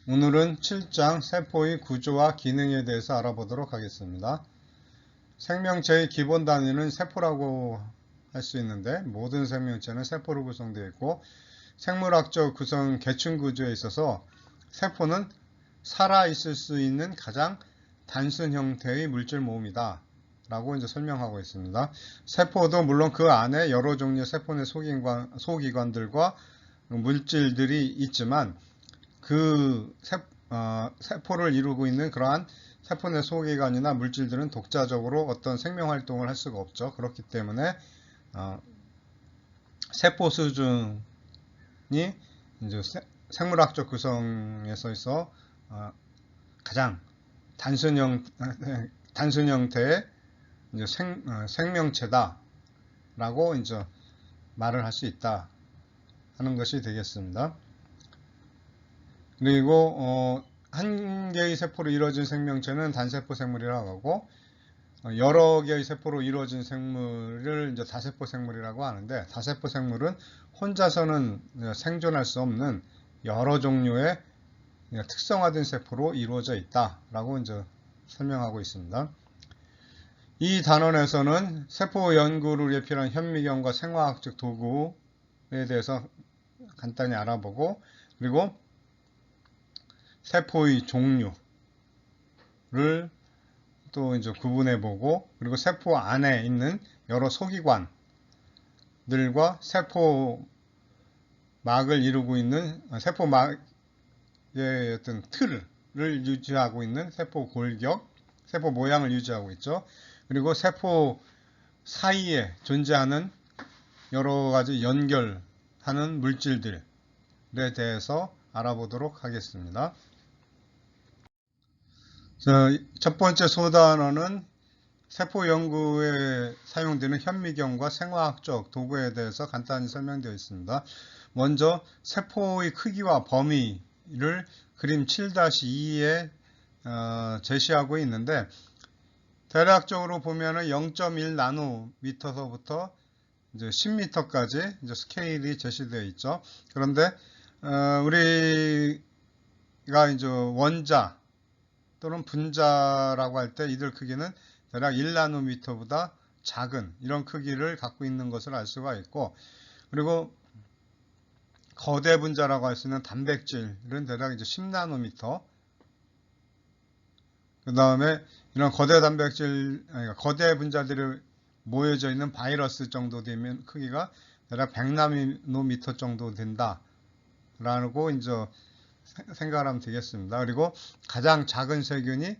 오늘은 7장 세포의 구조와 기능에 대해서 알아보도록 하겠습니다. 생명체의 기본 단위는 세포라고 할 수 있는데 모든 생명체는 세포로 구성되어 있고 생물학적 구성 계층 구조에 있어서 세포는 살아있을 수 있는 가장 단순 형태의 물질 모음이다 라고 이제 설명하고 있습니다. 세포도 물론 그 안에 여러 종류의 세포내 소기관들과 물질들이 있지만 그 세포를 이루고 있는 그러한 세포 내 소기관이나 물질들은 독자적으로 어떤 생명활동을 할 수가 없죠. 그렇기 때문에 세포 수준이 이제 생물학적 구성에서 있어 가장 단순 형태의 이제 생명체다라고 이제 말을 할 수 있다 하는 것이 되겠습니다. 그리고 한 개의 세포로 이루어진 생명체는 단세포 생물이라고 하고 여러 개의 세포로 이루어진 생물을 이제 다세포 생물이라고 하는데 다세포 생물은 혼자서는 생존할 수 없는 여러 종류의 특성화된 세포로 이루어져 있다라고 이제 설명하고 있습니다. 이 단원에서는 세포 연구를 위해 필요한 현미경과 생화학적 도구에 대해서 간단히 알아보고 그리고 세포의 종류를 또 이제 구분해 보고 그리고 세포 안에 있는 여러 소기관들과 세포막을 이루고 있는 세포막의 어떤 틀을 유지하고 있는 세포 골격, 세포 모양을 유지하고 있죠. 그리고 세포 사이에 존재하는 여러 가지 연결하는 물질들에 대해서 알아보도록 하겠습니다. 첫 번째 소단어는 세포 연구에 사용되는 현미경과 생화학적 도구에 대해서 간단히 설명되어 있습니다. 먼저 세포의 크기와 범위를 그림 7-2에 제시하고 있는데 대략적으로 보면은 0.1 나노미터서부터 이제 10m까지 이제 스케일이 제시되어 있죠. 그런데 우리가 이제 원자 또는 분자라고 할 때 이들 크기는 대략 1나노미터보다 작은 이런 크기를 갖고 있는 것을 알 수가 있고 그리고 거대 분자라고 할 수 있는 단백질은 대략 이제 10나노미터 그 다음에 이런 거대 거대 분자들이 모여져 있는 바이러스 정도 되면 크기가 대략 100나노미터 정도 된다라고 이제 생각을 하면 되겠습니다. 그리고 가장 작은 세균이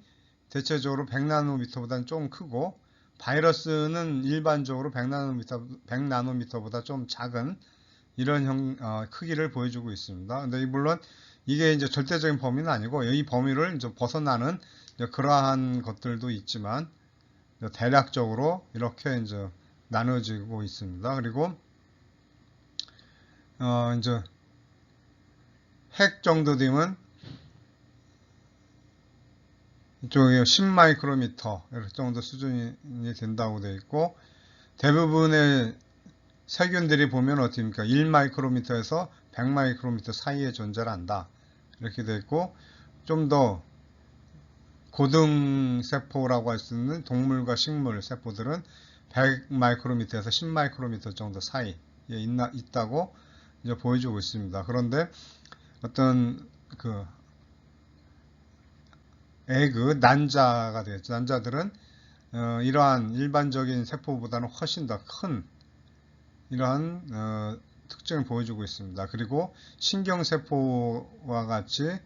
대체적으로 100나노미터보다는 좀 크고 바이러스는 일반적으로 100나노미터보다 좀 작은 이런 크기를 보여주고 있습니다. 근데 물론 이게 이제 절대적인 범위는 아니고 이 범위를 이제 벗어나는 이제 그러한 것들도 있지만 대략적으로 이렇게 이제 나눠지고 있습니다. 그리고 이제 핵 정도 되면 이쪽에 10마이크로미터 이렇게 정도 수준이 된다고 되어 있고 대부분의 세균들이 보면 어떻습니까? 1마이크로미터에서 100마이크로미터 사이에 존재를 한다. 이렇게 되어 있고 좀 더 고등세포라고 할 수 있는 동물과 식물 세포들은 100마이크로미터에서 10마이크로미터 정도 사이에 있다고 이제 보여주고 있습니다. 그런데 어떤 난자가 되겠죠. 난자들은 이러한 일반적인 세포보다는 훨씬 더 큰 이러한 특징을 보여주고 있습니다. 그리고 신경세포와 같이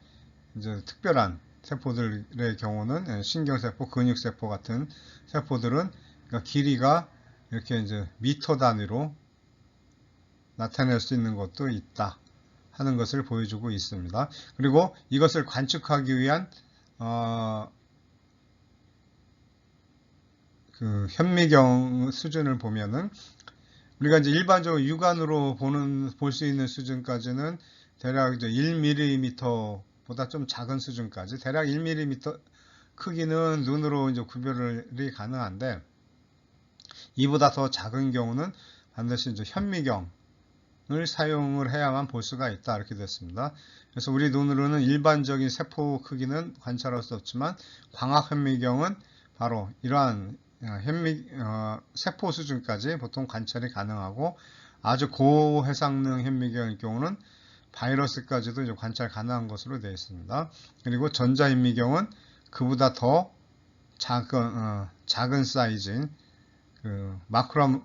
이제 특별한 세포들의 경우는 신경세포, 근육세포 같은 세포들은 그러니까 길이가 이렇게 이제 미터 단위로 나타낼 수 있는 것도 있다 하는 것을 보여주고 있습니다. 그리고 이것을 관측하기 위한 그 현미경 수준을 보면은 우리가 이제 일반적으로 육안으로 볼 수 있는 수준까지는 대략 이제 1mm보다 좀 작은 수준까지 대략 1mm 크기는 눈으로 이제 구별이 가능한데 이보다 더 작은 경우는 반드시 이제 현미경을 사용을 해야만 볼 수가 있다. 이렇게 됐습니다. 그래서 우리 눈으로는 일반적인 세포 크기는 관찰할 수 없지만 광학 현미경은 바로 이러한 세포 수준까지 보통 관찰이 가능하고 아주 고해상능 현미경의 경우는 바이러스까지도 이제 관찰 가능한 것으로 되어 있습니다. 그리고 전자현미경은 그보다 더 작은 사이즈인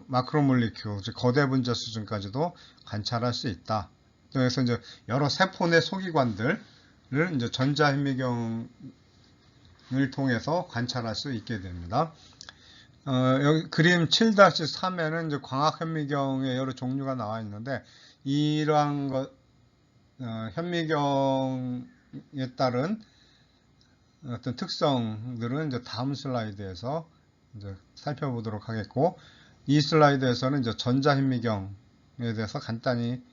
마크로몰리큐, 즉 거대 분자 수준까지도 관찰할 수 있다. 그래서 이제 여러 세포 내 소기관들을 이제 전자현미경을 통해서 관찰할 수 있게 됩니다. 여기 그림 7-3에는 이제 광학현미경의 여러 종류가 나와 있는데 이러한 현미경에 따른 어떤 특성들은 이제 다음 슬라이드에서 이제 살펴보도록 하겠고, 이 슬라이드에서는 이제 전자현미경에 대해서 간단히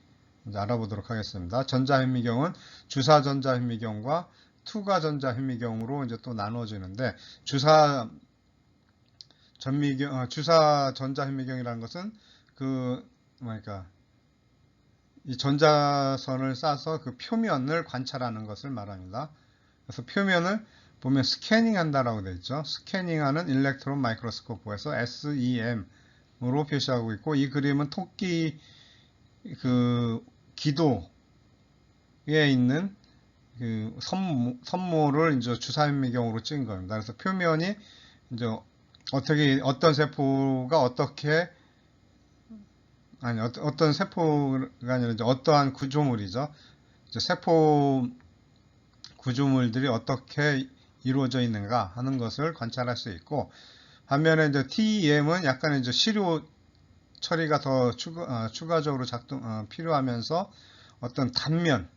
이제 알아보도록 하겠습니다. 전자현미경은 주사 전자현미경과 투과 전자현미경으로 이제 또 나눠지는데, 주사 전자현미경이라는 것은 이 전자선을 쏴서 그 표면을 관찰하는 것을 말합니다. 그래서 표면을 보면 스캐닝 한다라고 되어 있죠. 스캐닝하는 일렉트론 마이크로스코프에서 SEM으로 표시하고 있고, 이 그림은 토끼 기도에 있는 선모를 이제 주사현미경으로 찍은 겁니다. 그래서 표면이 이제 어떤 세포가 어떤 세포가 아니라 이제 어떠한 구조물이죠. 이제 세포 구조물들이 어떻게 이루어져 있는가 하는 것을 관찰할 수 있고, 반면에 이제 TEM은 약간 이제 시료 처리가 더 추가적으로 필요하면서 어떤 단면,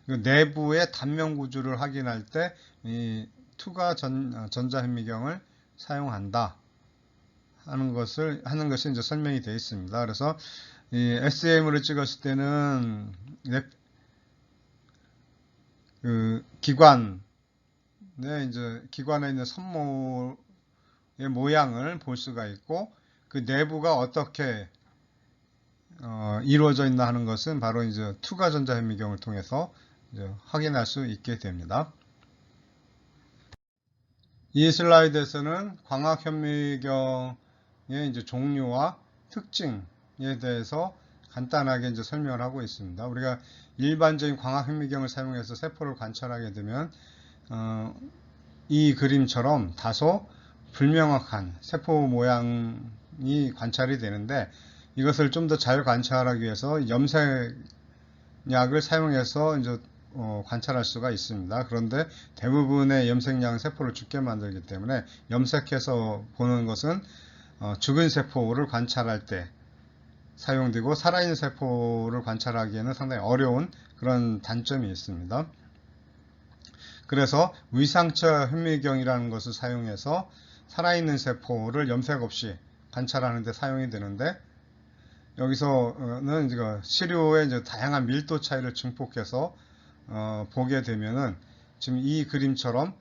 내부의 단면 구조를 확인할 때 이 투과 전자현미경을 사용한다 하는 것이 이제 설명이 되어 있습니다. 그래서 이 SM으로 찍었을 때는 기관에 있는 선모의 모양을 볼 수가 있고, 그 내부가 어떻게 이루어져 있나 하는 것은 바로 이제 투과 전자현미경을 통해서 이제 확인할 수 있게 됩니다. 이 슬라이드에서는 광학현미경의 이제 종류와 특징에 대해서 간단하게 이제 설명을 하고 있습니다. 우리가 일반적인 광학현미경을 사용해서 세포를 관찰하게 되면 이 그림처럼 다소 불명확한 세포 모양이 관찰이 되는데, 이것을 좀 더 잘 관찰하기 위해서 염색약을 사용해서 이제 관찰할 수가 있습니다. 그런데 대부분의 염색약은 세포를 죽게 만들기 때문에 염색해서 보는 것은 죽은 세포를 관찰할 때 사용되고, 살아있는 세포를 관찰하기에는 상당히 어려운 그런 단점이 있습니다. 그래서 위상처 현미경이라는 것을 사용해서 살아있는 세포를 염색 없이 관찰하는 데 사용이 되는데, 여기서는 이제 시료의 이제 다양한 밀도 차이를 증폭해서 보게 되면은 지금 이 그림처럼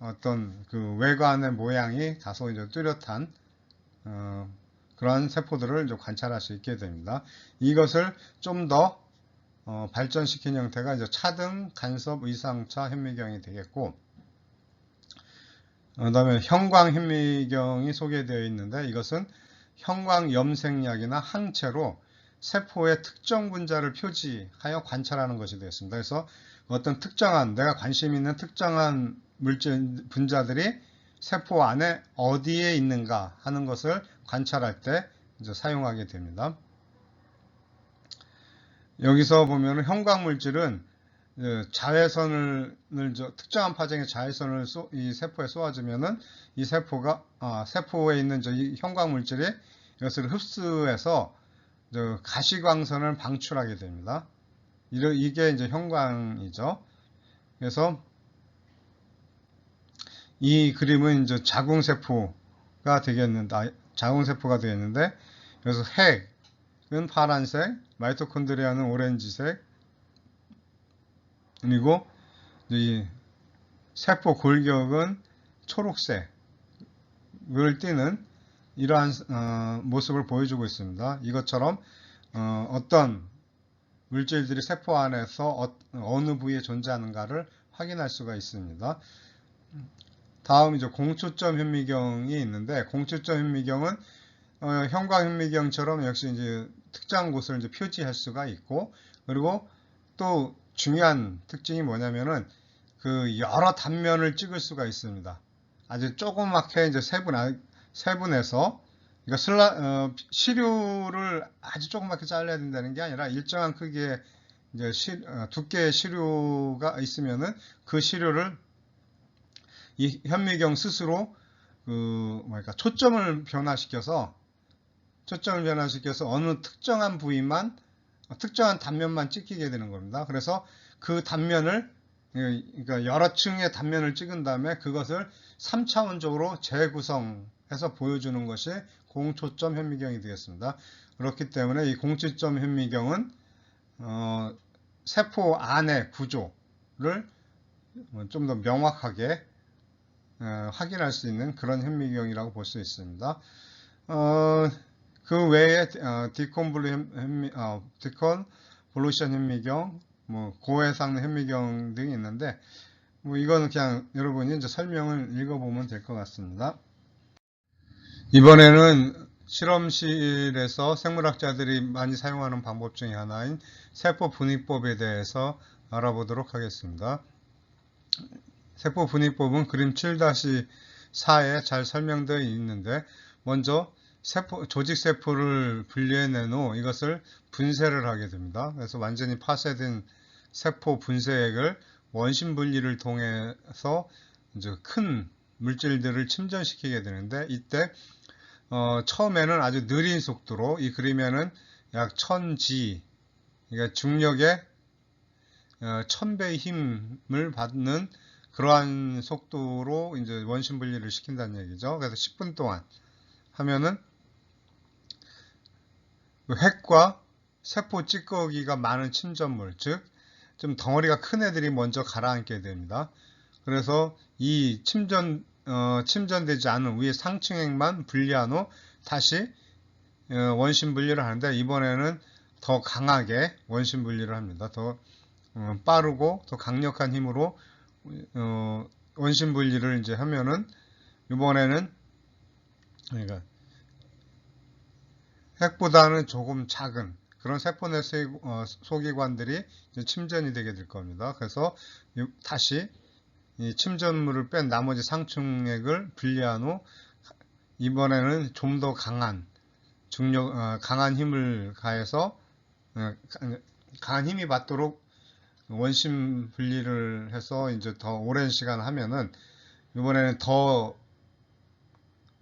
어떤 외관의 모양이 다소 이제 뚜렷한 그런 세포들을 이제 관찰할 수 있게 됩니다. 이것을 좀 더 발전시킨 형태가 이제 차등 간섭 위상차 현미경이 되겠고, 그 다음에 형광 현미경이 소개되어 있는데, 이것은 형광 염색약이나 항체로 세포의 특정 분자를 표지하여 관찰하는 것이 되었습니다. 그래서 어떤 내가 관심 있는 특정한 분자들이 세포 안에 어디에 있는가 하는 것을 관찰할 때 이제 사용하게 됩니다. 여기서 보면 형광물질은 특정한 파장의 자외선을 이 세포에 쏘아주면은 이 세포에 있는 이 형광물질이 이것을 흡수해서 가시광선을 방출하게 됩니다. 이게 이제 형광이죠. 그래서 이 그림은 이제 자궁세포가 되겠는데, 그래서 핵은 파란색, 마이토콘드리아는 오렌지색, 그리고 이 세포 골격은 초록색을 띠는 이러한 모습을 보여주고 있습니다. 이것처럼 어떤 물질들이 세포 안에서 어느 부위에 존재하는가를 확인할 수가 있습니다. 다음 이제 공초점 현미경이 있는데, 공초점 현미경은 형광 현미경처럼 역시 이제 특정한 곳을 이제 표지할 수가 있고, 그리고 또 중요한 특징이 뭐냐면은 그 여러 단면을 찍을 수가 있습니다. 아주 조그맣게 이제 세분해서, 그러니까 시료를 아주 조그맣게 잘라야 된다는 게 아니라 일정한 크기의 이제 두께의 시료가 있으면은 그 시료를 이 현미경 스스로 초점을 변화시켜서 어느 특정한 부위만, 특정한 단면만 찍히게 되는 겁니다. 그래서 그 단면을, 그러니까 여러 층의 단면을 찍은 다음에 그것을 3차원적으로 재구성해서 보여주는 것이 공초점 현미경이 되겠습니다. 그렇기 때문에 이 공초점 현미경은 세포 안의 구조를 좀 더 명확하게 확인할 수 있는 그런 현미경이라고 볼 수 있습니다. 그 외에 디콘볼루션 현미경, 고해상 현미경 등이 있는데, 이거는 그냥 여러분이 이제 설명을 읽어보면 될 것 같습니다. 이번에는 실험실에서 생물학자들이 많이 사용하는 방법 중에 하나인 세포 분위법에 대해서 알아보도록 하겠습니다. 세포 분위법은 그림 7-4에 잘 설명되어 있는데, 먼저 조직 세포를 분리해낸 후 이것을 분쇄를 하게 됩니다. 그래서 완전히 파쇄된 세포 분쇄액을 원심 분리를 통해서 이제 큰 물질들을 침전시키게 되는데, 이때 처음에는 아주 느린 속도로, 이 그림에는 약 1000G, 그러니까 중력의 1000배의 힘을 받는 그러한 속도로 이제 원심 분리를 시킨다는 얘기죠. 그래서 10분 동안 하면은 핵과 세포 찌꺼기가 많은 침전물, 즉 좀 덩어리가 큰 애들이 먼저 가라앉게 됩니다. 그래서 이 침전되지 않은 위에 상층액만 분리한 후 다시 원심 분리를 하는데, 이번에는 더 강하게 원심 분리를 합니다. 더 빠르고 더 강력한 힘으로 원심 분리를 이제 하면은, 이번에는 그러니까 핵보다는 조금 작은 그런 세포 내 소기관들이 침전이 되게 될 겁니다. 그래서 다시 이 침전물을 뺀 나머지 상층액을 분리한 후 이번에는 좀 더 강한 강한 힘을 가해서 강한 힘이 받도록 원심 분리를 해서 이제 더 오랜 시간 하면은, 이번에는 더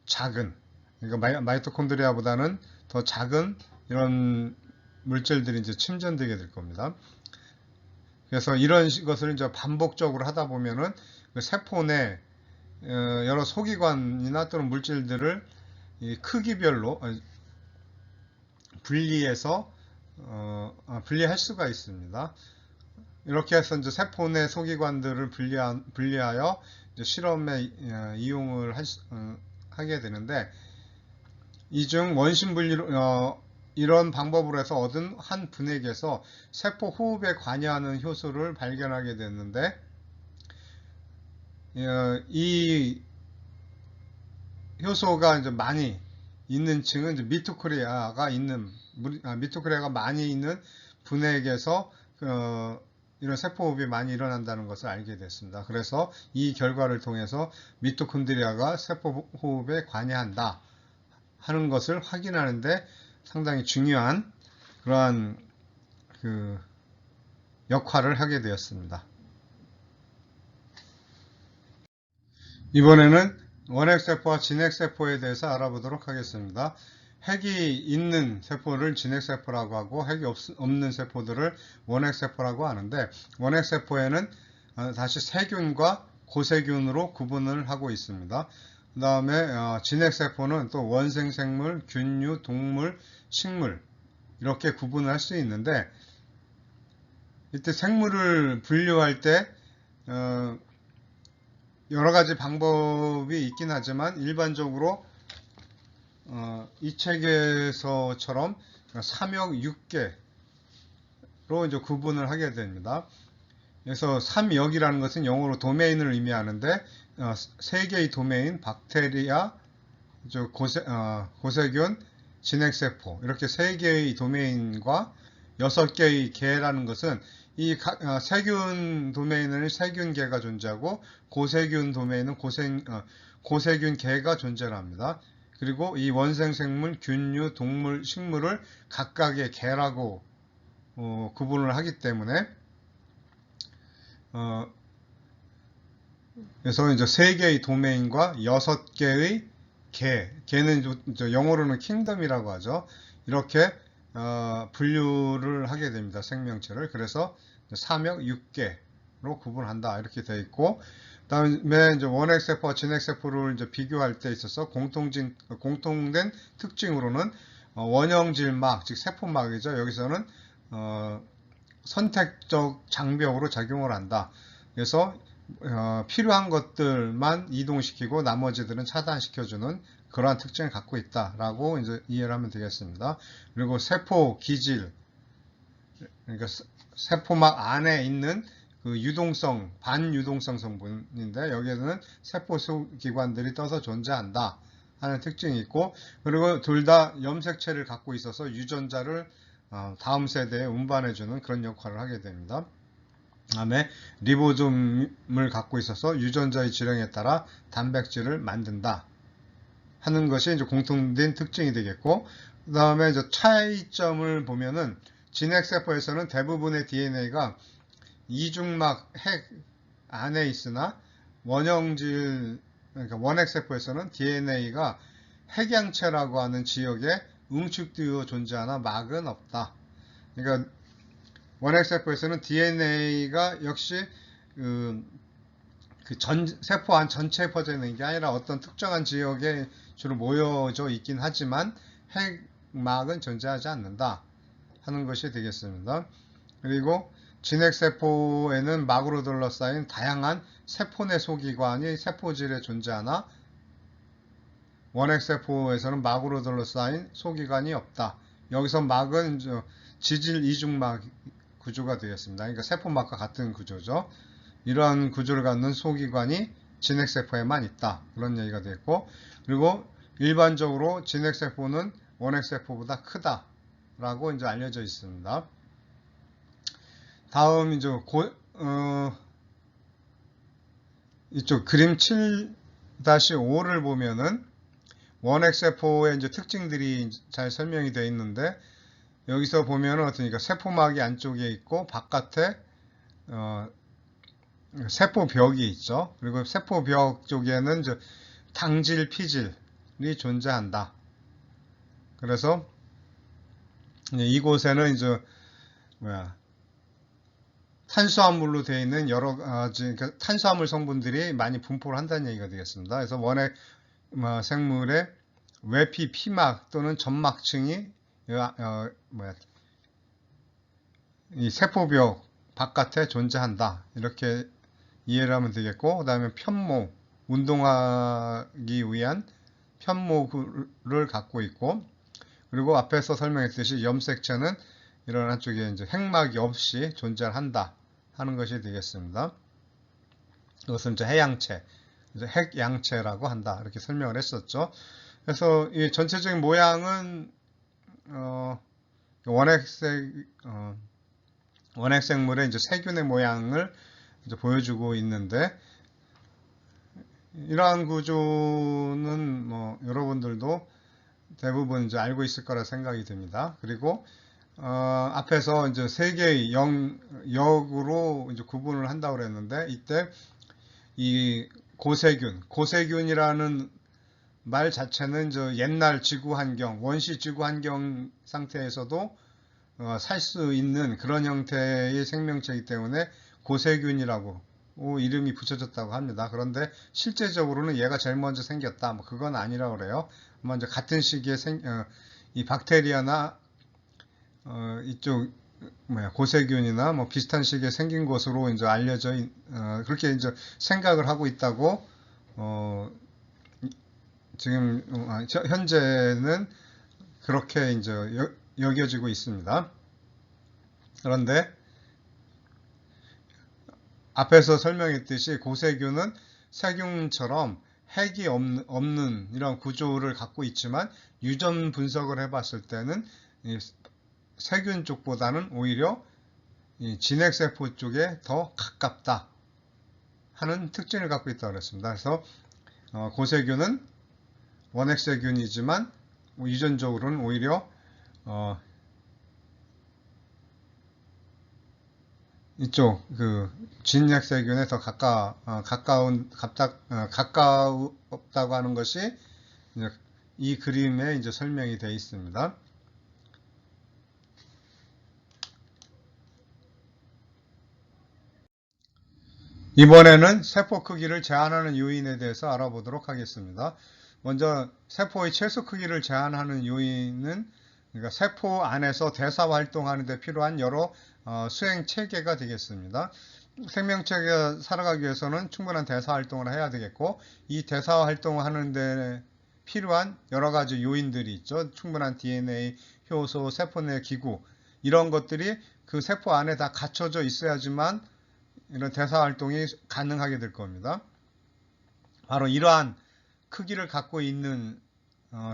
작은, 그러니까 마이토콘드리아보다는 더 작은 이런 물질들이 이제 침전되게 될 겁니다. 그래서 이런 것을 이제 반복적으로 하다 보면은 그 세포 내 여러 소기관이나 또는 물질들을 이 크기별로 분리할 수가 있습니다. 이렇게 해서 이제 세포 내 소기관들을 분리하여 이제 실험에 이용을 하게 되는데, 이 중 원심 분리로 이런 방법으로 해서 얻은 한 분액에서 세포 호흡에 관여하는 효소를 발견하게 됐는데, 이 효소가 이제 많이 있는 층은 이제 미토콘드리아가 많이 있는 분액에서 이런 세포 호흡이 많이 일어난다는 것을 알게 됐습니다. 그래서 이 결과를 통해서 미토콘드리아가 세포 호흡에 관여한다 하는 것을 확인하는데 상당히 중요한 그러한 역할을 하게 되었습니다. 이번에는 원핵세포와 진핵세포에 대해서 알아보도록 하겠습니다. 핵이 있는 세포를 진핵세포라고 하고, 핵이 없는 세포들을 원핵세포라고 하는데, 원핵세포에는 다시 세균과 고세균으로 구분을 하고 있습니다. 그 다음에 진핵세포는 또 원생생물, 균류, 동물, 식물 이렇게 구분을 할 수 있는데, 이때 생물을 분류할 때 여러 가지 방법이 있긴 하지만 일반적으로 이 책에서처럼 삼역 6개로 이제 구분을 하게 됩니다. 그래서 삼역이라는 것은 영어로 도메인을 의미하는데, 세 개의 도메인, 박테리아, 고세균, 진핵세포, 이렇게 세 개의 도메인과 6개의 개라는 것은 이 세균 도메인은 세균계가 존재하고 고세균 도메인은 고세균 계가 존재를 합니다. 그리고 이 원생생물, 균류, 동물, 식물을 각각의 계라고 구분을 하기 때문에 그래서 이제 3개의 도메인과 6개의 개는 영어로는 킹덤이라고 하죠. 이렇게 분류를 하게 됩니다. 생명체를. 그래서 삼역 6개로 구분한다. 이렇게 되어 있고, 그다음에 이제 원핵세포와 진핵세포를 이제 비교할 때 있어서 공통된 특징으로는 원형질막, 즉 세포막이죠. 여기서는 선택적 장벽으로 작용을 한다. 그래서 필요한 것들만 이동시키고 나머지들은 차단시켜주는 그러한 특징을 갖고 있다라고 이제 이해를 하면 되겠습니다. 그리고 세포 기질, 그러니까 세포막 안에 있는 그 유동성, 반유동성 성분인데 여기에는 세포 소기관들이 떠서 존재한다 하는 특징이 있고, 그리고 둘 다 염색체를 갖고 있어서 유전자를 다음 세대에 운반해주는 그런 역할을 하게 됩니다. 다음에 리보솜을 갖고 있어서 유전자의 지령에 따라 단백질을 만든다 하는 것이 이제 공통된 특징이 되겠고, 그 다음에 이제 차이점을 보면은 진핵세포에서는 대부분의 DNA가 이중막 핵 안에 있으나 원형질, 그러니까 원핵세포에서는 DNA가 핵양체라고 하는 지역에 응축되어 존재하나 막은 없다. 그러니까 원핵세포에서는 DNA가 역시 세포 안 전체에 퍼져 있는 게 아니라 어떤 특정한 지역에 주로 모여져 있긴 하지만 핵막은 존재하지 않는다 하는 것이 되겠습니다. 그리고 진핵세포에는 막으로 둘러싸인 다양한 세포내 소기관이 세포질에 존재하나 원핵세포에서는 막으로 둘러싸인 소기관이 없다. 여기서 막은 지질 이중막 구조가 되겠습니다. 그러니까 세포막과 같은 구조죠. 이러한 구조를 갖는 소기관이 진핵세포에만 있다. 그런 얘기가 되겠고, 그리고 일반적으로 진핵세포는 원핵세포보다 크다라고 이제 알려져 있습니다. 다음 이제 이쪽 그림 7-5를 보면은 원핵세포의 이제 특징들이 잘 설명이 되어 있는데, 여기서 보면은 어떠니까 세포막이 안쪽에 있고 바깥에 세포벽이 있죠. 그리고 세포벽 쪽에는 이제 당질, 피질이 존재한다. 그래서 이곳에는 이제 탄수화물로 되어 있는 여러 가지 탄수화물 성분들이 많이 분포를 한다는 얘기가 되겠습니다. 그래서 원핵 생물의 외피, 피막 또는 점막층이 이 세포벽 바깥에 존재한다. 이렇게 이해를 하면 되겠고, 그 다음에 편모, 운동하기 위한 편모를 갖고 있고, 그리고 앞에서 설명했듯이 염색체는 이런 한쪽에 이제 핵막이 없이 존재한다 하는 것이 되겠습니다. 이것은 이제 해양체, 핵양체라고 한다. 이렇게 설명을 했었죠. 그래서 이 전체적인 모양은 원핵생물의 이제 세균의 모양을 이제 보여주고 있는데, 이러한 구조는 뭐 여러분들도 대부분 이제 알고 있을 거라 생각이 듭니다. 그리고 앞에서 이제 세 개의 역으로 이제 구분을 한다고 그랬는데, 이때 이 고세균이라는 말 자체는 저 옛날 지구 환경, 원시 지구 환경 상태에서도 살 수 있는 그런 형태의 생명체이기 때문에 고세균이라고 이름이 붙여졌다고 합니다. 그런데 실제적으로는 얘가 제일 먼저 생겼다, 뭐 그건 아니라고 그래요. 먼저 같은 시기에 이 박테리아나 이쪽 고세균이나 뭐 비슷한 시기에 생긴 것으로 이제 그렇게 이제 생각을 하고 있다고 지금 현재는 그렇게 이제 여겨지고 있습니다. 그런데 앞에서 설명했듯이 고세균은 세균처럼 핵이 없는 이런 구조를 갖고 있지만 유전 분석을 해봤을 때는 세균 쪽보다는 오히려 진핵세포 쪽에 더 가깝다 하는 특징을 갖고 있다고 그랬습니다. 그래서 고세균은 원핵세균이지만 유전적으로는 오히려 이쪽 진핵세균에 더 가까웠다고 하는 것이 이 그림에 이제 설명이 되어 있습니다. 이번에는 세포 크기를 제한하는 요인에 대해서 알아보도록 하겠습니다. 먼저 세포의 최소 크기를 제한하는 요인은 그러니까 세포 안에서 대사 활동하는 데 필요한 여러 수행 체계가 되겠습니다. 생명체가 살아가기 위해서는 충분한 대사 활동을 해야 되겠고, 이 대사 활동을 하는 데 필요한 여러 가지 요인들이 있죠. 충분한 DNA, 효소, 세포 내 기구, 이런 것들이 그 세포 안에 다 갖춰져 있어야지만 이런 대사 활동이 가능하게 될 겁니다. 바로 이러한 크기를 갖고 있는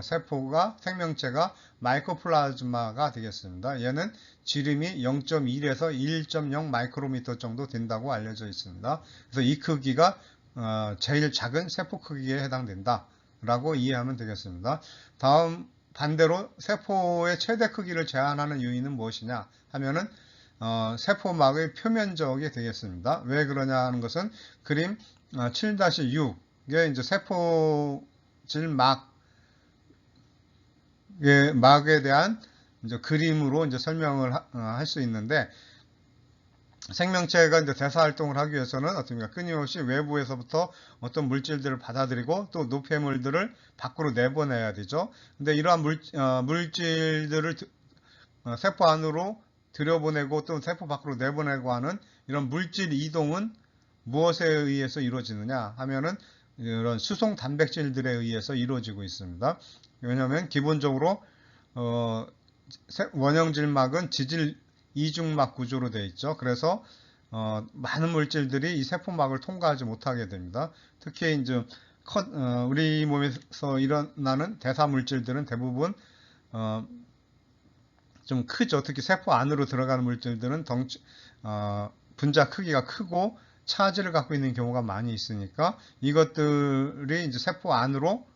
세포가 생명체가 마이코플라즈마가 되겠습니다. 얘는 지름이 0.1에서 1.0 마이크로미터 정도 된다고 알려져 있습니다. 그래서 이 크기가 제일 작은 세포 크기에 해당된다 라고 이해하면 되겠습니다. 다음 반대로 세포의 최대 크기를 제한하는 요인은 무엇이냐 하면은 세포막의 표면적이 되겠습니다. 왜 그러냐 하는 것은 그림 7-6에 이제 세포질 막에 대한 이제 그림으로 이제 설명을 할 수 있는데, 생명체가 이제 대사 활동을 하기 위해서는 어떻습니까? 끊임없이 외부에서부터 어떤 물질들을 받아들이고 또 노폐물들을 밖으로 내보내야 되죠. 근데 이러한 물질들을 세포 안으로 들여보내고 또 세포 밖으로 내보내고 하는 이런 물질 이동은 무엇에 의해서 이루어지느냐 하면은 이런 수송 단백질들에 의해서 이루어지고 있습니다. 왜냐하면 기본적으로 원형질막은 지질 이중막 구조로 되어 있죠. 그래서 많은 물질들이 이 세포막을 통과하지 못하게 됩니다. 특히 이제 우리 몸에서 일어나는 대사 물질들은 대부분 좀 크죠. 특히 세포 안으로 들어가는 물질들은 분자 크기가 크고 차지를 갖고 있는 경우가 많이 있으니까 이것들이 이제 세포 안으로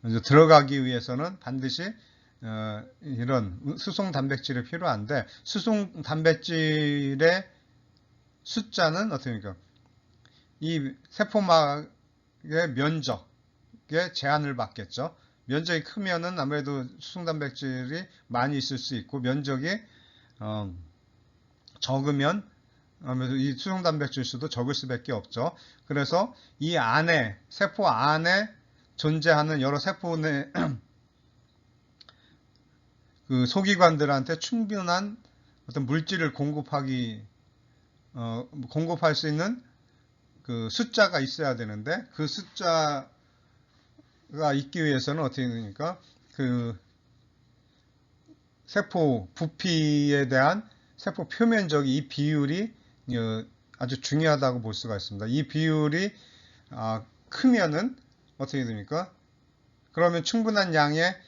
이제 들어가기 위해서는 반드시 이런 수송 단백질이 필요한데, 수송 단백질의 숫자는 어떻습니까? 이 세포막의 면적에 제한을 받겠죠. 면적이 크면은 아무래도 수송 단백질이 많이 있을 수 있고, 면적이 적으면 아무래도 이 수송 단백질 수도 적을 수밖에 없죠. 그래서 이 안에 세포 안에 존재하는 여러 세포 내 그 소기관들한테 충분한 어떤 물질을 공급할 수 있는 그 숫자가 있어야 되는데, 그 숫자가 있기 위해서는 어떻게 되니까 그 세포 부피에 대한 세포 표면적이 이 비율이 아주 중요하다고 볼 수가 있습니다. 이 비율이 크면은 어떻게 됩니까? 그러면 충분한 양의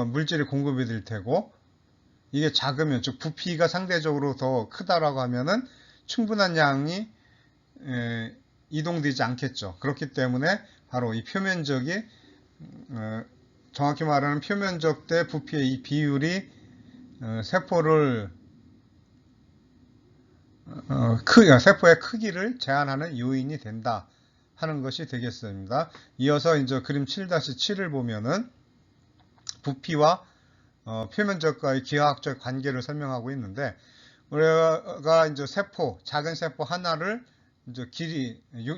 물질이 공급이 될 테고, 이게 작으면, 즉 부피가 상대적으로 더 크다라고 하면은 충분한 양이 이동되지 않겠죠. 그렇기 때문에 바로 이 표면적이 정확히 말하는 표면적 대 부피의 이 비율이 세포의 크기를 제한하는 요인이 된다 하는 것이 되겠습니다. 이어서 이제 그림 7-7을 보면은 부피와 표면적과의 기하학적 관계를 설명하고 있는데, 우리가 이제 작은 세포 하나를 이제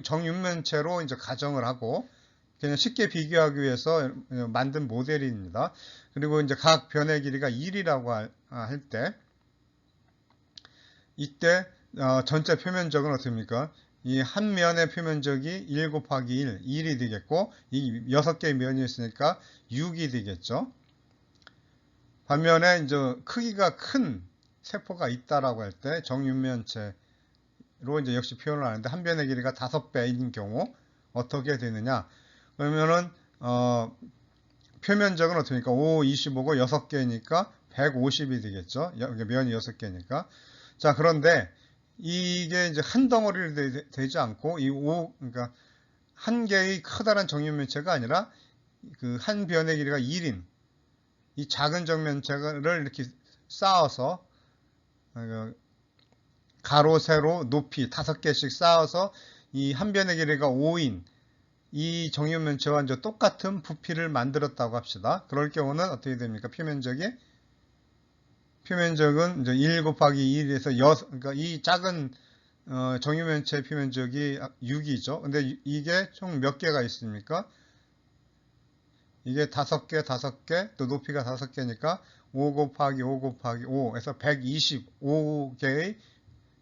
정육면체로 이제 가정을 하고 그냥 쉽게 비교하기 위해서 만든 모델입니다. 그리고 이제 각 변의 길이가 1이라고 할 때, 이때 전체 표면적은 어떻습니까? 이 한 면의 표면적이 1 곱하기 1, 1이 되겠고, 이 6개의 면이 있으니까 6이 되겠죠. 반면에 이제 크기가 큰 세포가 있다라고 할 때 정육면체로 이제 역시 표현을 하는데 한 변의 길이가 5배인 경우 어떻게 되느냐? 그러면은 표면적은 어떻게 되니까 5, 25고 6개니까 150이 되겠죠. 면이 6개니까. 자, 그런데 이게 이제 한 덩어리로 되지 않고 그러니까 한 개의 커다란 정육면체가 아니라 그 한 변의 길이가 1인 이 작은 정면체를 이렇게 쌓아서 가로, 세로, 높이 5개씩 쌓아서 이 한 변의 길이가 5인 이 정육면체와 이제 똑같은 부피를 만들었다고 합시다. 그럴 경우는 어떻게 됩니까? 표면적은 이제 1 곱하기 1에서 6, 그러니까 이 작은 정육면체 표면적이 6이죠. 근데 이게 총 몇 개가 있습니까? 이게 5개, 5개, 또 높이가 5개니까 5 곱하기 5 곱하기 5에서 125개의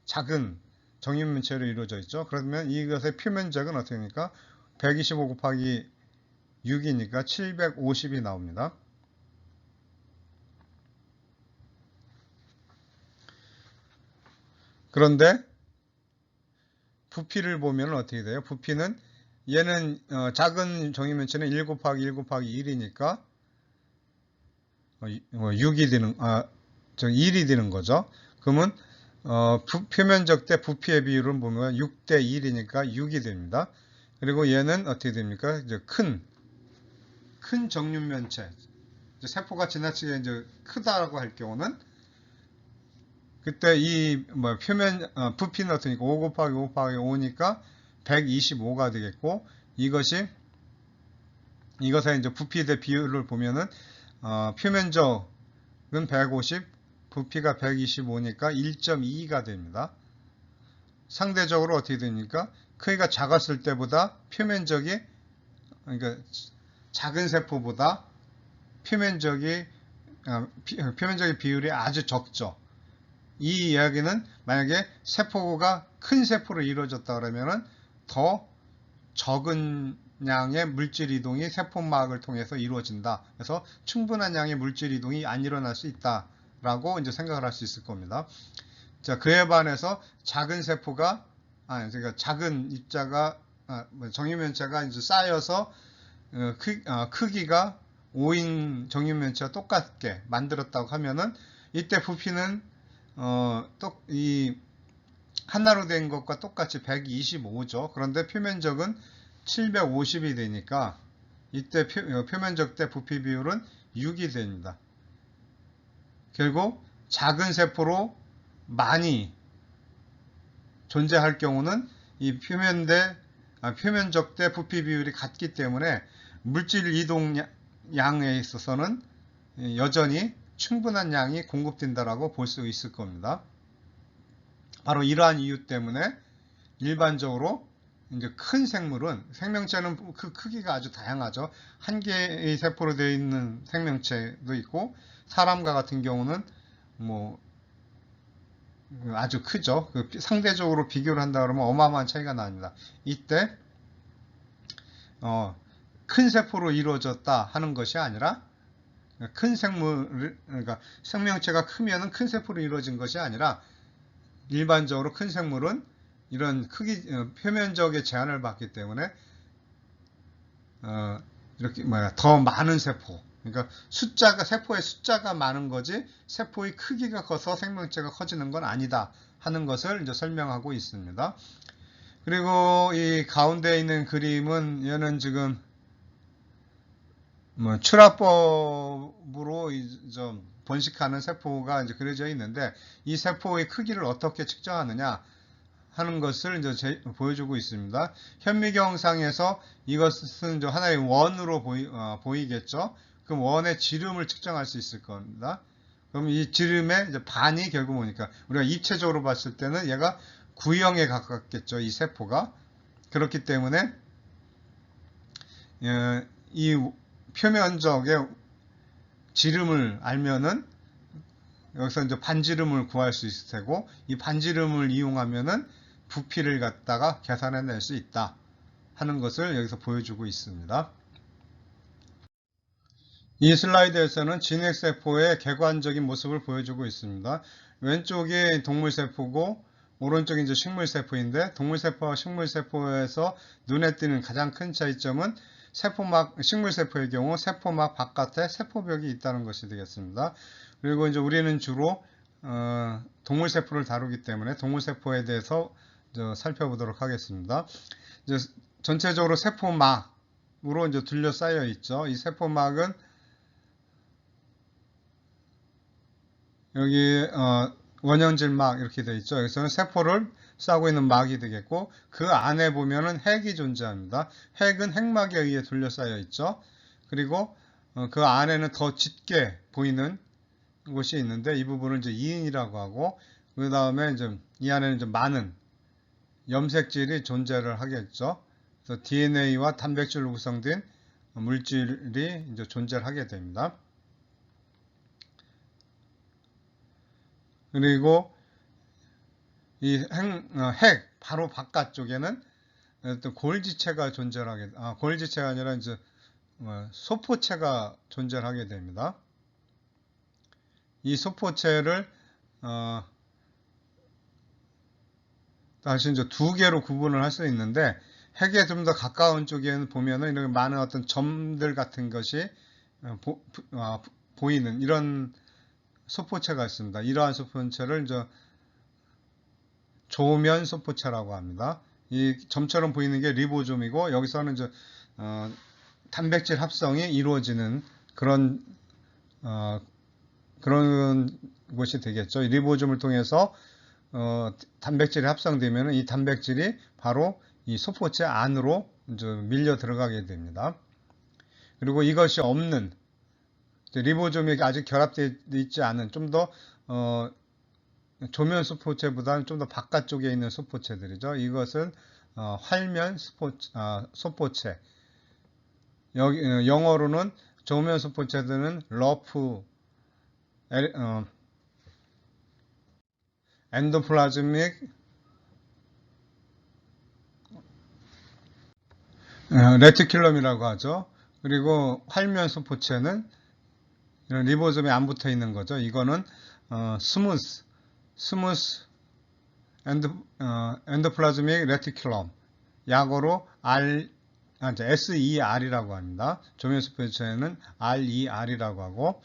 작은 정육면체로 이루어져 있죠. 그러면 이것의 표면적은 어떻게 됩니까? 125 곱하기 6이니까 750이 나옵니다. 그런데 부피를 보면 어떻게 돼요? 부피는 얘는 작은 정육면체는 1 곱하기 1 곱하기 1이니까 6이 되는 1이 되는 거죠. 그러면 표면적 대 부피의 비율을 보면 6대 1이니까 6이 됩니다. 그리고 얘는 어떻게 됩니까? 이제 큰 정육면체 세포가 지나치게 이제 크다라고 할 경우는 그때 이 부피는 어떠니까 5 곱하기 5 곱하기 5니까 125가 되겠고 이것의 이제 부피 대 비율을 보면은 표면적은 150, 부피가 125니까 1.22가 됩니다. 상대적으로 어떻게 됩니까? 크기가 작았을 때보다 표면적이 그러니까 작은 세포보다 표면적의 비율이 아주 적죠. 이 이야기는 만약에 세포가 큰 세포로 이루어졌다 그러면은 더 적은 양의 물질 이동이 세포막을 통해서 이루어진다. 그래서 충분한 양의 물질 이동이 안 일어날 수 있다라고 이제 생각을 할 수 있을 겁니다. 자, 그에 반해서 작은 세포가 그러니까 작은 입자가 정육면체가 이제 쌓여서 크기가 5인 정육면체와 똑같게 만들었다고 하면은 이때 부피는 또 이 하나로 된 것과 똑같이 125죠. 그런데 표면적은 750이 되니까 이때 표면적 대 부피 비율은 6이 됩니다. 결국 작은 세포로 많이 존재할 경우는 이 표면적 대 부피 비율이 같기 때문에 물질 이동량에 있어서는 여전히 충분한 양이 공급된다라고 볼 수 있을 겁니다. 바로 이러한 이유 때문에 일반적으로 이제 큰 생물은 생명체는 그 크기가 아주 다양하죠. 한 개의 세포로 되어 있는 생명체도 있고 사람과 같은 경우는 뭐 아주 크죠. 상대적으로 비교를 한다 그러면 어마어마한 차이가 납니다. 이때 큰 세포로 이루어졌다 하는 것이 아니라 그러니까 생명체가 크면은 큰 세포로 이루어진 것이 아니라 일반적으로 큰 생물은 이런 크기 표면적의 제한을 받기 때문에 이렇게 더 많은 세포 그러니까 세포의 숫자가 많은 거지 세포의 크기가 커서 생명체가 커지는 건 아니다 하는 것을 이제 설명하고 있습니다. 그리고 이 가운데 있는 그림은 얘는 지금 출합법으로 좀 번식하는 세포가 이제 그려져 있는데 이 세포의 크기를 어떻게 측정하느냐 하는 것을 이제 보여주고 있습니다. 현미경상에서 이것은 이제 하나의 원으로 보이겠죠. 그럼 원의 지름을 측정할 수 있을 겁니다. 그럼 이 지름의 이제 반이 결국 뭐니까 우리가 입체적으로 봤을 때는 얘가 구형에 가깝겠죠. 이 세포가 그렇기 때문에 이 표면적의 지름을 알면은 여기서 이제 반지름을 구할 수 있을 테고 이 반지름을 이용하면은 부피를 갖다가 계산해낼 수 있다 하는 것을 여기서 보여주고 있습니다. 이 슬라이드에서는 진핵세포의 객관적인 모습을 보여주고 있습니다. 왼쪽이 동물세포고 오른쪽이 이제 식물세포인데, 동물세포와 식물세포에서 눈에 띄는 가장 큰 차이점은 식물세포의 경우 세포막 바깥에 세포벽이 있다는 것이 되겠습니다. 그리고 이제 우리는 주로 동물세포를 다루기 때문에 동물세포에 대해서 살펴보도록 하겠습니다. 이제 전체적으로 세포막으로 이제 둘러싸여 있죠. 이 세포막은 여기 원형질막 이렇게 되어 있죠. 여기서는 세포를 싸고 있는 막이 되겠고, 그 안에 보면은 핵이 존재합니다. 핵은 핵막에 의해 둘러싸여 있죠. 그리고 그 안에는 더 짙게 보이는 곳이 있는데, 이 부분을 이제 이인이라고 하고, 그 다음에 이제 이 안에는 좀 많은 염색질이 존재를 하겠죠. 그래서 DNA와 단백질로 구성된 물질이 이제 존재를 하게 됩니다. 그리고 이 핵 바로 바깥쪽에는 또 골지체가 존재하게, 골지체가 아니라 이제 소포체가 존재하게 됩니다. 이 소포체를 다시 이제 두 개로 구분을 할 수 있는데, 핵에 좀 더 가까운 쪽에는 보면은 이렇게 많은 어떤 점들 같은 것이 보이는 이런 소포체가 있습니다. 이러한 소포체를 이제 조면 소포체라고 합니다. 이 점처럼 보이는 게 리보솜이고, 여기서는 이제 단백질 합성이 이루어지는 그런 곳이 되겠죠. 이 리보솜을 통해서 단백질이 합성되면 이 단백질이 바로 이 소포체 안으로 이제 밀려 들어가게 됩니다. 그리고 이것이 없는, 리보솜이 아직 결합되어 있지 않은 좀 더 조면 소포체보다는 좀 더 바깥쪽에 있는 소포체들이죠. 이것은 활면 소포체. 여기 영어로는 조면 소포체들은 러프 엔도플라즈믹 레티큘럼이라고 하죠. 그리고 활면 소포체는 이런 리보솜이 안 붙어 있는 거죠. 이거는 스무스 엔도플라즈믹 레티큘럼, 약어로 SER이라고 합니다. 조면 소포체는 RER이라고 하고,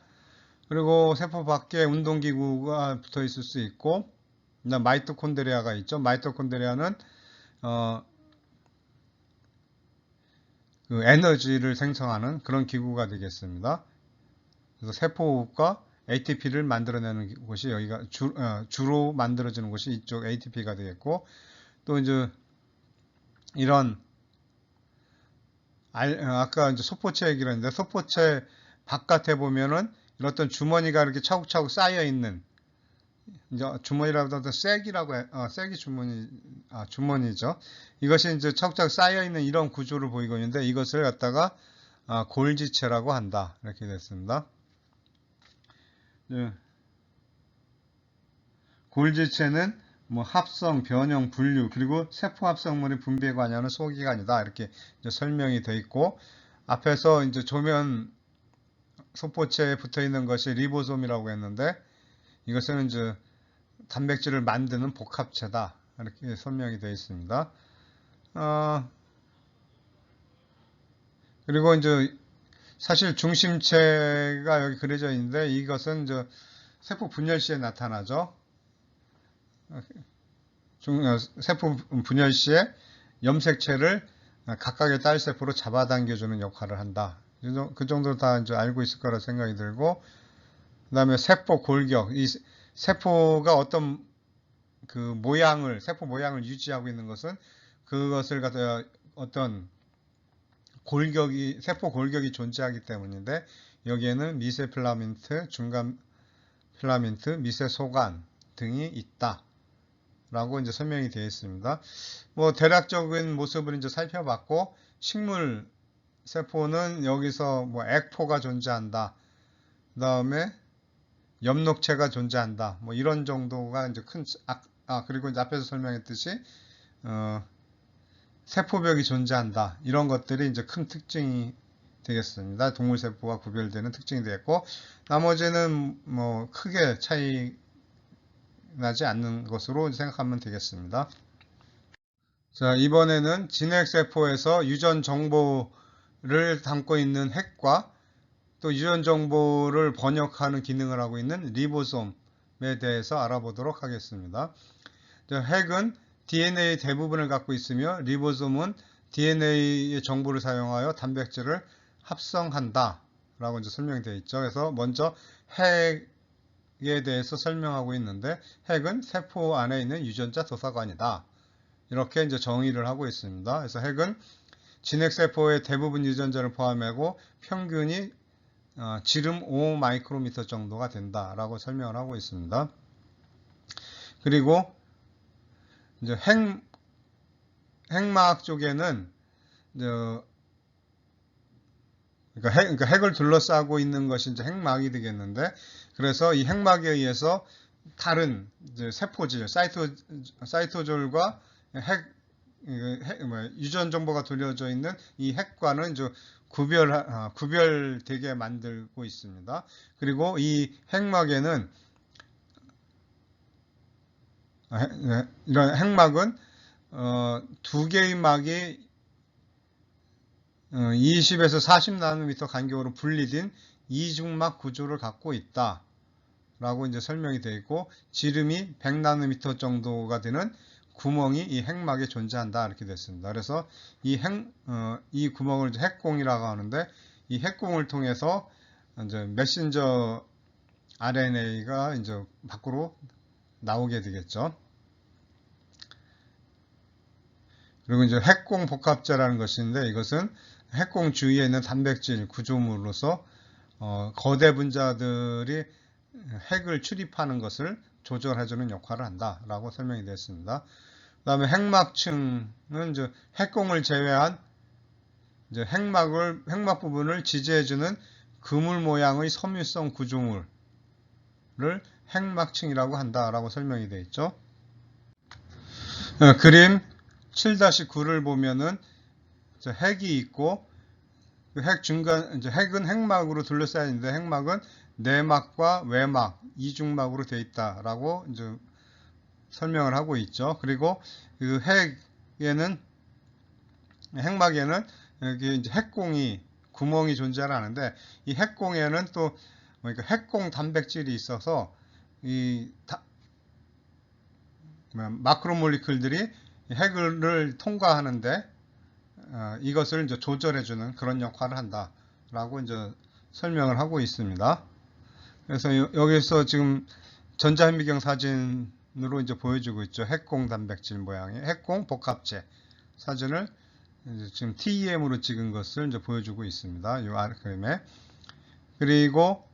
그리고 세포 밖에 운동기구가 붙어 있을 수 있고, 그다음 마이토콘드리아가 있죠. 마이토콘드리아는 그 에너지를 생성하는 그런 기구가 되겠습니다. 그래서 세포가 ATP를 만들어내는 곳이 여기가 주로 만들어지는 곳이 이쪽 ATP가 되겠고, 또 이제 이런 아까 이제 소포체 얘기를 했는데, 소포체 바깥에 보면은 이런 어떤 주머니가 이렇게 차곡차곡 쌓여 있는, 이제 주머니라고 해도 쐐기라고 쐐기 주머니죠. 이것이 이제 차곡차곡 쌓여 있는 이런 구조를 보이고 있는데, 이것을 갖다가 골지체라고 한다, 이렇게 됐습니다. 골지체는 뭐 합성, 변형, 분류, 그리고 세포 합성물의 분비에 관여하는 소기관이다, 이렇게 이제 설명이 되어 있고, 앞에서 이제 조면 소포체에 붙어 있는 것이 리보솜이라고 했는데, 이것은 이제 단백질을 만드는 복합체다, 이렇게 설명이 되어 있습니다. 그리고 이제 사실 중심체가 여기 그려져 있는데, 이것은 이제 세포 분열 시에 나타나죠. 세포 분열 시에 염색체를 각각의 딸세포로 잡아당겨주는 역할을 한다. 그 정도 다 이제 알고 있을 거라 생각이 들고, 그 다음에 세포 골격, 이 세포가 어떤 세포 모양을 유지하고 있는 것은 그것을 갖다 어떤 세포 골격이 존재하기 때문인데, 여기에는 미세 필라멘트, 중간 필라멘트, 미세 소관 등이 있다, 라고 이제 설명이 되어 있습니다. 뭐 대략적인 모습을 이제 살펴봤고, 식물 세포는 여기서 뭐 액포가 존재한다, 그 다음에 엽록체가 존재한다, 뭐 이런 정도가 이제 그리고 이제 앞에서 설명했듯이 세포벽이 존재한다. 이런 것들이 이제 큰 특징이 되겠습니다. 동물세포와 구별되는 특징이 되겠고, 나머지는 뭐 크게 차이 나지 않는 것으로 생각하면 되겠습니다. 자, 이번에는 진핵세포에서 유전 정보를 담고 있는 핵과 또 유전 정보를 번역하는 기능을 하고 있는 리보솜에 대해서 알아보도록 하겠습니다. 핵은 DNA 대부분을 갖고 있으며 리보솜은 DNA의 정보를 사용하여 단백질을 합성한다 라고 이제 설명이 되어 있죠. 그래서 먼저 핵에 대해서 설명하고 있는데, 핵은 세포 안에 있는 유전자 도서관이다, 이렇게 이제 정의를 하고 있습니다. 그래서 핵은 진핵세포의 대부분 유전자를 포함하고 평균이 지름 5 마이크로미터 정도가 된다라고 설명을 하고 있습니다. 그리고 이제 핵막 쪽에는 그러니까 핵을 둘러싸고 있는 것이 이제 핵막이 되겠는데, 그래서 이 핵막에 의해서 다른 이제 세포질, 사이토졸과 유전 정보가 돌려져 있는 이 핵과는 이제 구별되게 만들고 있습니다. 그리고 이 핵막에는 이런 핵막은 두 개의 막이 20에서 40 나노미터 간격으로 분리된 이중막 구조를 갖고 있다 라고 이제 설명이 되어 있고, 지름이 100 나노미터 정도가 되는 구멍이 이 핵막에 존재한다, 이렇게 됐습니다. 그래서 이 구멍을 이제 핵공이라고 하는데, 이 핵공을 통해서 이제 메신저 RNA가 이제 밖으로 나오게 되겠죠. 그리고 이제 핵공 복합체라는 것인데, 이것은 핵공 주위에 있는 단백질 구조물로서 거대 분자들이 핵을 출입하는 것을 조절해주는 역할을 한다라고 설명이 됐습니다. 그 다음에 핵막층은 이제 핵공을 제외한 이제 핵막 부분을 지지해주는 그물 모양의 섬유성 구조물을 핵막층이라고 한다라고 설명이 되어 있죠. 그림 7-9를 보면은 핵이 있고, 핵 중간, 이제 핵은 핵막으로 둘러싸여 있는데, 핵막은 내막과 외막, 이중막으로 되어 있다라고 이제 설명을 하고 있죠. 그리고 그 핵막에는 여기 이제 핵공이, 구멍이 존재하는데, 이 핵공에는 또 그러니까 핵공 단백질이 있어서 이 마크로몰리큘들이 핵을 통과하는데 이것을 이제 조절해주는 그런 역할을 한다라고 이제 설명을 하고 있습니다. 그래서 여기서 지금 전자현미경 사진으로 이제 보여주고 있죠. 핵공 단백질 모양의 핵공 복합체 사진을 이제 지금 TEM으로 찍은 것을 이제 보여주고 있습니다. 이 그림에. 그리고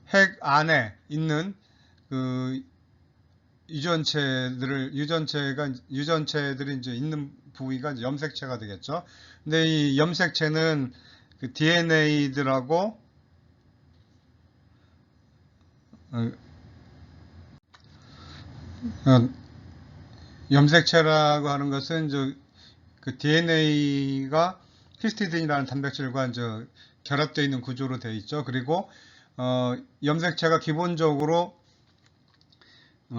핵 안에 있는 그 유전체들이 이제 있는 부위가 이제 염색체가 되겠죠. 근데 이 염색체는 그 DNA들하고 염색체라고 하는 것은 이제 그 DNA가 히스티딘이라는 단백질과 이제 결합되어 있는 구조로 되어 있죠. 그리고 염색체가 기본적으로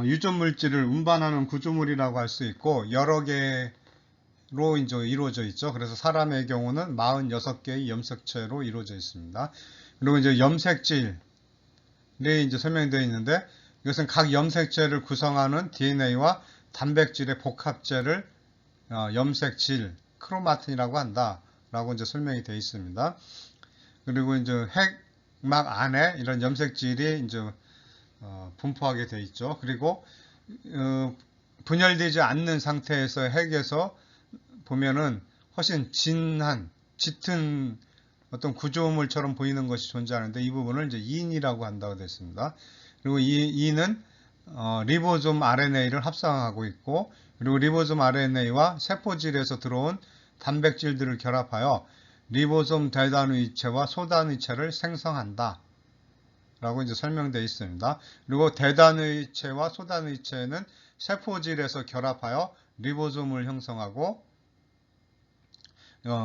유전 물질을 운반하는 구조물이라고 할 수 있고, 여러 개로 이제 이루어져 있죠. 그래서 사람의 경우는 46개의 염색체로 이루어져 있습니다. 그리고 이제 염색질이 이제 설명되어 있는데, 이것은 각 염색체를 구성하는 DNA와 단백질의 복합체를 염색질, 크로마틴이라고 한다라고 이제 설명이 되어 있습니다. 그리고 이제 핵막 안에 이런 염색질이 이제 분포하게 되어 있죠. 그리고 분열되지 않는 상태에서 핵에서 보면은 훨씬 짙은 어떤 구조물처럼 보이는 것이 존재하는데, 이 부분을 이제 인이라고 한다고 됐습니다. 그리고 이 인은 리보솜 RNA를 합성하고 있고, 그리고 리보솜 RNA와 세포질에서 들어온 단백질들을 결합하여 리보솜 대단위체와 소단위체를 생성한다 라고 이제 설명되어 있습니다. 그리고 대단위체와 소단위체는 세포질에서 결합하여 리보솜을 형성하고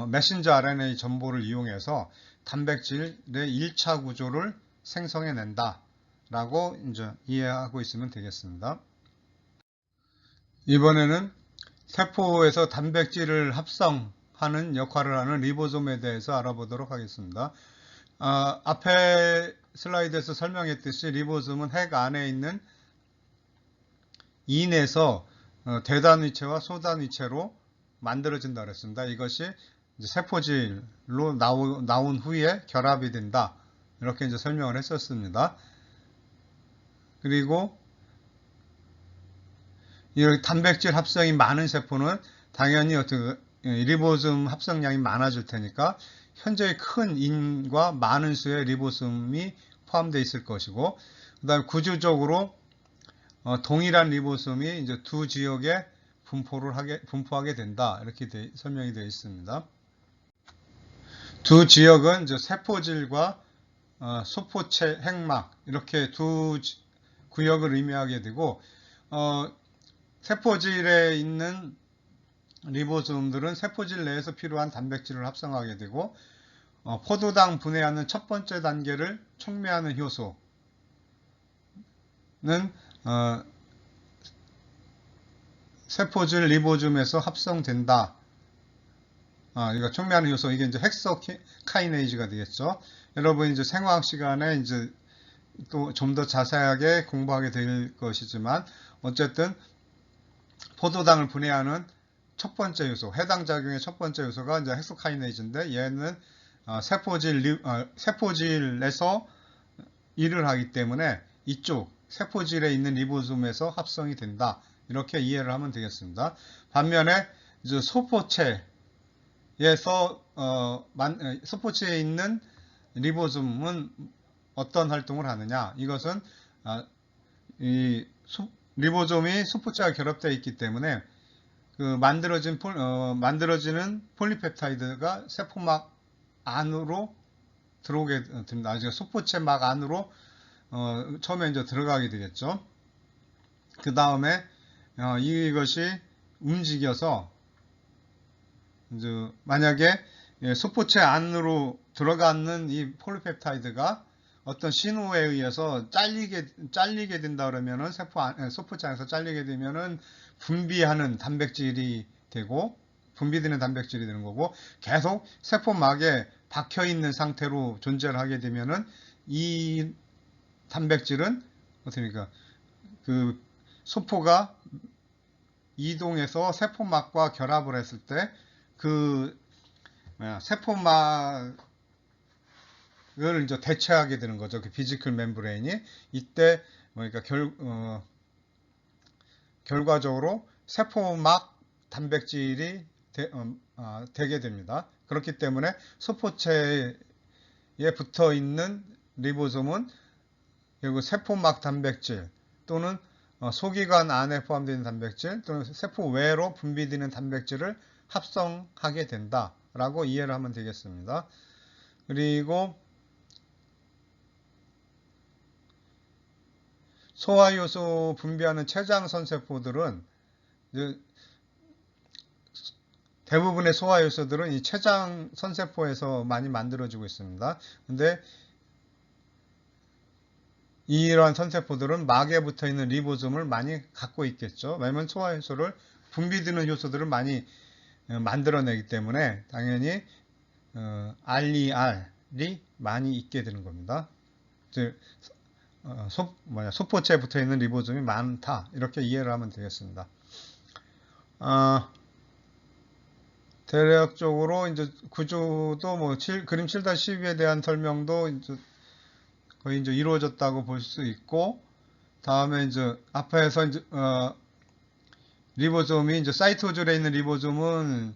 메신저 RNA 전보를 이용해서 단백질의 1차 구조를 생성해낸다 라고 이제 이해하고 있으면 되겠습니다. 이번에는 세포에서 단백질을 합성하는 역할을 하는 리보솜에 대해서 알아보도록 하겠습니다. 앞에 슬라이드에서 설명했듯이 리보솜은 핵 안에 있는 인에서 대단위체와 소단위체로 만들어진다 그랬습니다. 이것이 이제 세포질로 나온 후에 결합이 된다. 이렇게 이제 설명을 했었습니다. 그리고 이 단백질 합성이 많은 세포는 당연히 리보솜 합성량이 많아질 테니까 현재의 큰 인과 많은 수의 리보솜이 포함되어 있을 것이고, 그 다음에 구조적으로 동일한 리보솜이 이제 두 지역에 분포하게 된다. 이렇게 설명이 되어 있습니다. 두 지역은 이제 세포질과 소포체 핵막 이렇게 두 구역을 의미하게 되고, 세포질에 있는 리보솜들은 세포질 내에서 필요한 단백질을 합성하게 되고, 포도당 분해하는 첫 번째 단계를 촉매하는 효소는 세포질 리보솜에서 합성된다. 이거 촉매하는 효소, 이게 이제 헥소카이네이즈가 되겠죠. 여러분 이제 생화학 시간에 이제 또 좀 더 자세하게 공부하게 될 것이지만, 어쨌든 포도당을 분해하는 첫 번째 요소, 해당 작용의 첫 번째 요소가 이제 헥소카이네이즈인데, 얘는 세포질에서 일을 하기 때문에 이쪽 세포질에 있는 리보솜에서 합성이 된다. 이렇게 이해를 하면 되겠습니다. 반면에 이제 소포체에 있는 리보솜은 어떤 활동을 하느냐? 이것은 리보솜이 소포체와 결합되어 있기 때문에 만들어지는 폴리펩타이드가 세포막 안으로 들어오게 됩니다. 소포체 막 안으로 처음에 이제 들어가게 되겠죠. 그 다음에 이것이 움직여서 이제 만약에 소포체 안으로 들어가는 이 폴리펩타이드가 어떤 신호에 의해서 잘리게 된다 그러면은 소포체 안에서 잘리게 되면은 분비되는 단백질이 되는 거고, 계속 세포막에 박혀 있는 상태로 존재를 하게 되면은 이 단백질은 어떻습니까? 그 소포가 이동해서 세포막과 결합을 했을 때 세포막을 이제 대체하게 되는 거죠. 그 피지컬 멤브레인이. 이때 결과적으로 세포막 단백질이 되게 됩니다. 그렇기 때문에 소포체에 붙어 있는 리보솜은 결국 세포막 단백질 또는 소기관 안에 포함되어 있는 단백질 또는 세포 외로 분비되는 단백질을 합성하게 된다라고 이해를 하면 되겠습니다. 그리고 소화효소 분비하는 췌장선세포들은 대부분의 소화효소들은 이 췌장선세포에서 많이 만들어지고 있습니다. 근데 이러한 선세포들은 막에 붙어 있는 리보솜을 많이 갖고 있겠죠. 왜냐하면 소화효소를 분비되는 효소들을 많이 만들어내기 때문에 당연히 RER이 많이 있게 되는 겁니다. 즉 소포체에 붙어 있는 리보솜이 많다. 이렇게 이해를 하면 되겠습니다. 대략적으로 이제 구조도 그림 7-12에 대한 설명도 거의 이제 이루어졌다고 볼 수 있고, 다음에 이제 앞에서 이제 리보솜이 이제 사이토질에 있는 리보솜은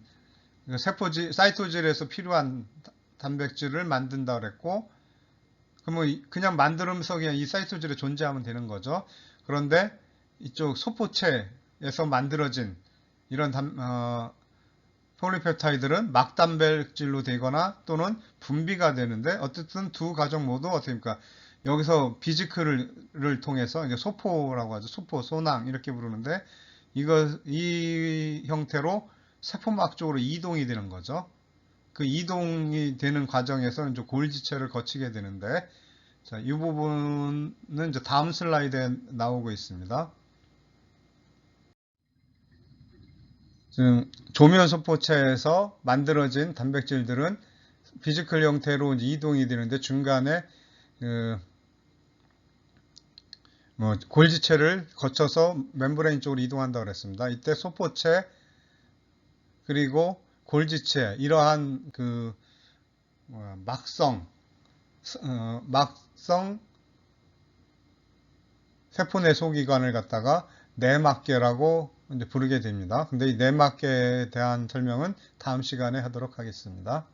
사이토질에서 필요한 단백질을 만든다 그랬고, 그러면 그냥 만들면서 그냥 이 사이토질에 존재하면 되는 거죠. 그런데 이쪽 소포체에서 만들어진 이런 폴리펩타이드는 막단백질로 되거나 또는 분비가 되는데, 어쨌든 두 과정 모두 어떻습니까? 여기서 비지크를 통해서 이제 소포라고 하죠. 소포, 소낭 이렇게 부르는데 이 형태로 세포막 쪽으로 이동이 되는 거죠. 그 이동이 되는 과정에서 이제 골지체를 거치게 되는데, 자, 이 부분은 이제 다음 슬라이드에 나오고 있습니다. 지금 조면소포체에서 만들어진 단백질들은 비지클 형태로 이동이 되는데 중간에 그 골지체를 거쳐서 멤브레인 쪽으로 이동한다고 그랬습니다. 이때 소포체 그리고 골지체 이러한 그 막성 세포내 소기관을 갖다가 내막계라고 이제 부르게 됩니다. 근데 이 내막계에 대한 설명은 다음 시간에 하도록 하겠습니다.